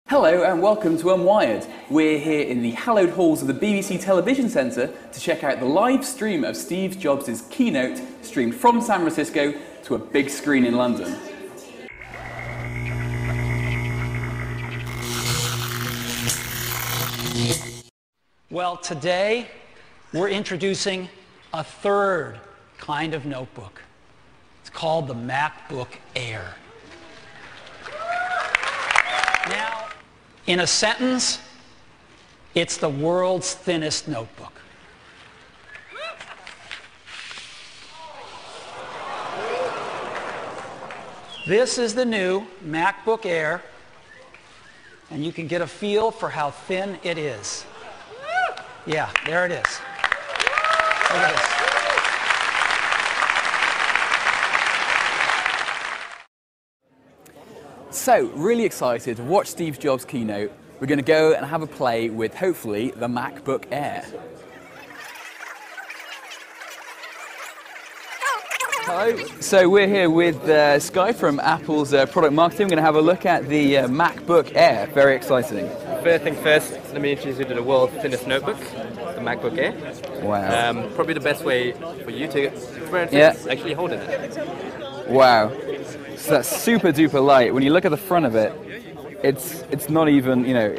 Hello and welcome to Unwired. We're here in the hallowed halls of the BBC Television Centre to check out the live stream of Steve Jobs' keynote, streamed from San Francisco to a big screen in London. Well, today we're introducing a third kind of notebook. It's called the Macbook Air. Now, in a sentence, it's the world's thinnest notebook. This is the new MacBook Air, and you can get a feel for how thin it is. Yeah, there it is. Look at this. So, really excited to watch Steve Jobs' keynote. We're going to go and have a play with, hopefully, the MacBook Air. Hello. So we're here with Sky from Apple's product marketing. We're going to have a look at the MacBook Air. Very exciting. First thing first, let me introduce you to the world's thinnest notebook, the MacBook Air. Wow. Probably the best way for you to experience it is actually holding it. Wow. So that's super duper light. When you look at the front of it, it's not even, you know,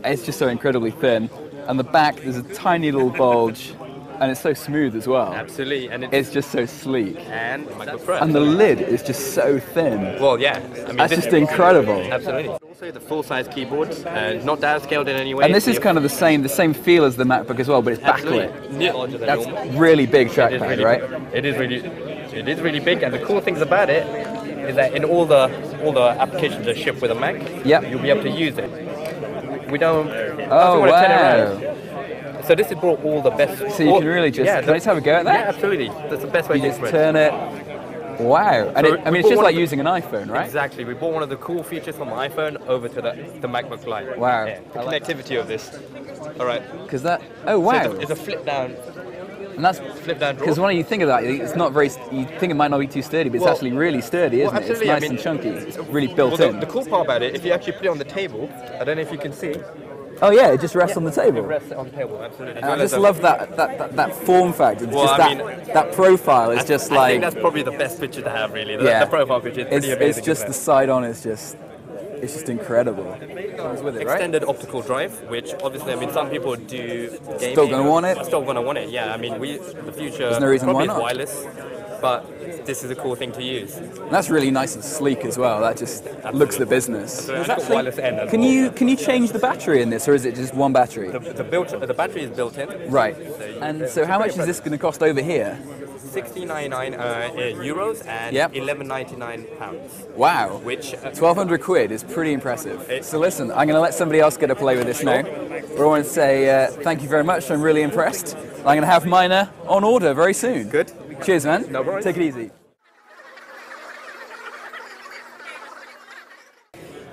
it's just so incredibly thin. And the back, there's a tiny little bulge, and it's so smooth as well. Absolutely, and it's just so sleek. And MacBook Pro. And the lid is just so thin. Well, yeah. I mean, that's just incredible. Absolutely. Also, the full-size keyboard, not downscaled in any way. And this is kind of the same feel as the MacBook as well, but it's backlit. Yeah. That's really big trackpad, right? It is really big, and the cool things about it is that in all the applications that ship with a Mac, you'll be able to use it. We don't. Oh wow! So this has brought all the best. So you can really just. Can I just have a go at that? Yeah, absolutely. That's the best way you to just turn it. Wow! And I mean, it's just like using an iPhone, right? Exactly. We brought one of the cool features from iPhone over to the MacBook Lite. Wow! Yeah. The connectivity of this. All right. Because that. Oh wow! So it's a flip down. And that's flip down drawer. Because when you think of that, it's not very. You think it might not be too sturdy, but it's actually really sturdy, isn't it? It's nice and chunky. It's really built in. The cool part about it, if you actually put it on the table, I don't know if you can see. Oh yeah, it just rests on the table. It rests on the table, absolutely. I just love that form factor. Well, that profile is just like. I think that's probably the best picture to have, really. The profile picture is pretty amazing. It's just the side on is just. It's just incredible. Comes with it, right? Extended optical drive, which obviously, I mean, some people do gaming. Still gonna want it. Still gonna want it. Yeah, I mean, the future. There's no reason why not. Wireless, but this is a cool thing to use. And that's really nice and sleek as well. That just looks the business. Actually, wireless end as can you change the battery in this, or is it just one battery? The battery is built in. Right. So how much is this going to cost over here? 16.99 euros and 11.99 pounds. Wow. Which 1,200 quid is pretty impressive. So listen, I'm going to let somebody else get a play with this now. But I want to say thank you very much. I'm really impressed. I'm going to have mine on order very soon. Good. Cheers, man. No worries. Take it easy.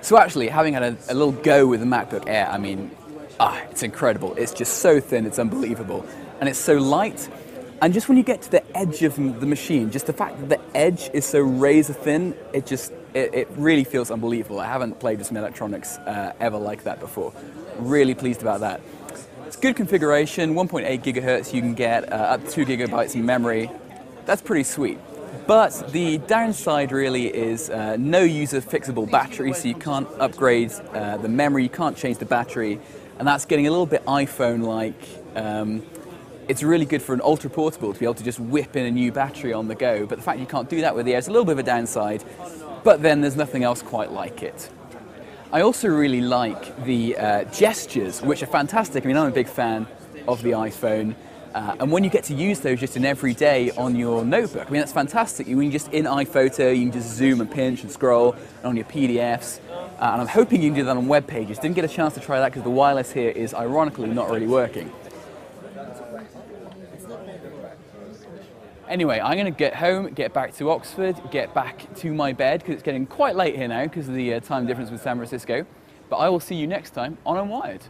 So actually, having had a little go with the MacBook Air, I mean, it's incredible. It's just so thin, it's unbelievable. And it's so light. And just when you get to the edge of the machine, just the fact that the edge is so razor thin, it really feels unbelievable. I haven't played with some electronics ever like that before. Really pleased about that. It's good configuration, 1.8 gigahertz. You can get up to 2 gigabytes in memory. That's pretty sweet. But the downside really is no user fixable battery, so you can't upgrade the memory, you can't change the battery, and that's getting a little bit iPhone-like. It's really good for an ultra portable to be able to just whip in a new battery on the go, but the fact you can't do that with the Air is a little bit of a downside, but then there's nothing else quite like it. I also really like the gestures, which are fantastic. I mean, I'm a big fan of the iPhone, and when you get to use those just in every day on your notebook, I mean, that's fantastic. When you just in iPhoto, you can just zoom and pinch and scroll, and on your PDFs, and I'm hoping you can do that on web pages. Didn't get a chance to try that because the wireless here is ironically not really working. Anyway, I'm going to get home, get back to Oxford, get back to my bed, because it's getting quite late here now because of the time difference with San Francisco. But I will see you next time on Unwired.